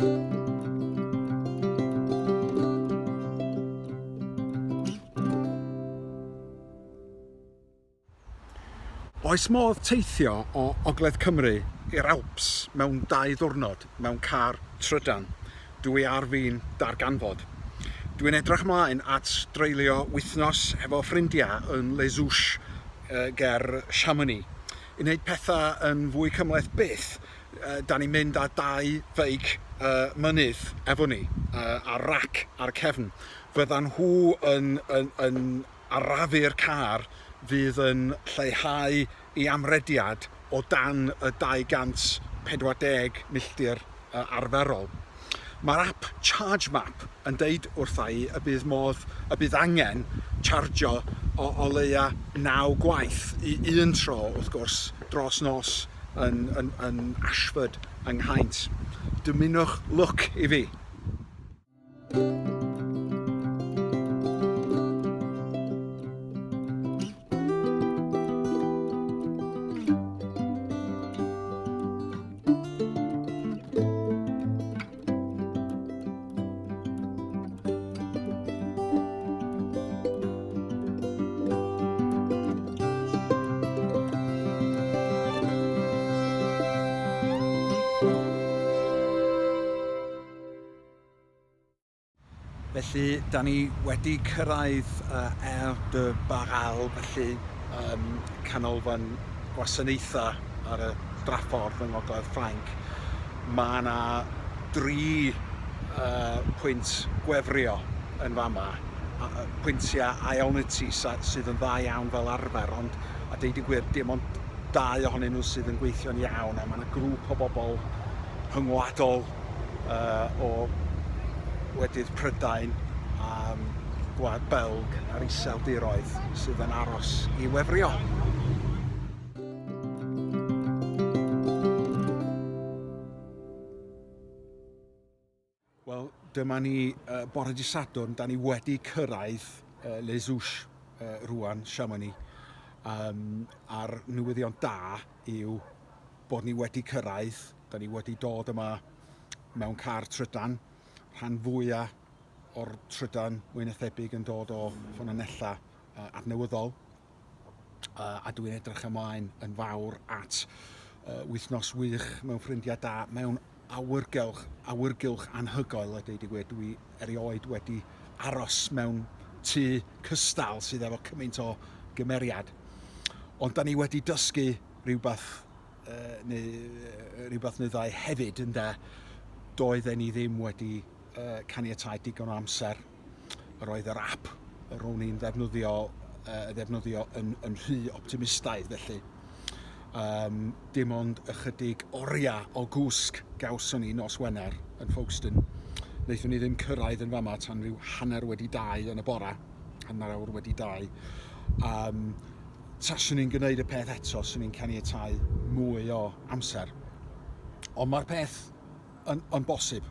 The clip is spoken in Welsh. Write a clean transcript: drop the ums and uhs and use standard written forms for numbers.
Oes modd teithio o Ogledd Cymru i'r Alps mewn 2 ddiwrnod mewn car trydan. Dwi ar fi'n darganfod. Dwi'n edrych ymlaen at dreulio wythnos efo ffrindiau yn les ger Chamonix. I wneud pethau yn fwy cymhleth byth, da ni'n mynd â 2 feic mynydd efo ni a rac ar cefn. Fyddan nhw yn arafu'r car fydd yn lleihau i amrediad o dan y 240 milltir arferol. Mae'r app Charge Map yn deud wrtha i y bydd angen chargio o leia 9 gwaith i 1 tro, wrth gwrs, dros nos yn Ashford yng Nghaint. Dymunwch lwc i fi. Felly, da ni wedi cyrraedd de Bagal, felly canolfan gwasanaethau ar y draffordd yng Ngogledd Ffrainc. Mae yna 3 pwynt gwefrio yn fama, pwyntiau Ionity sydd yn dda iawn fel arfer, ond a deud y gwir, dim ond 2 ohonyn nhw sydd yn gweithio'n iawn, a mae yna grŵp o bobl rhyngwladol o Wledydd Prydain a Gwlad Belg a'r Iseldiroedd sydd yn aros i wefrio. Wel, dyma ni bore dydd Sadwrn, da ni wedi cyrraedd les rwan, Chamonix. A'r newyddion da yw bod ni wedi cyrraedd, da ni wedi dod yma mewn car trydan. Rhan fwyaf o'r trydan mwy na thebyg yn dod o ffynonella adnewyddol, a dwi'n edrych ymlaen yn fawr at wythnos wych mewn ffrindiau da, mewn awyrgylch anhygoel a deud y gwir. Dwi erioed wedi aros mewn tŷ cystal sydd efo cymaint o gymeriad, ond da ni wedi dysgu rhywbeth neu ddau hefyd ynde. Doedden ni ddim wedi caniatáu digon o amser. Yr oedd yr app ro'n ni'n ddefnyddio yn rhy optimistaidd felly. Dim ond ychydig oriau o gwsg gawson ni nos Wener yn Folkestone. Wnaethon ni ddim cyrraedd yn fama tan rhyw 1:30 yn y bore, 1 awr wedi 2. Taswn ni'n gwneud y peth eto, swn ni'n caniatáu mwy o amser. Ond mae'r peth yn bosib.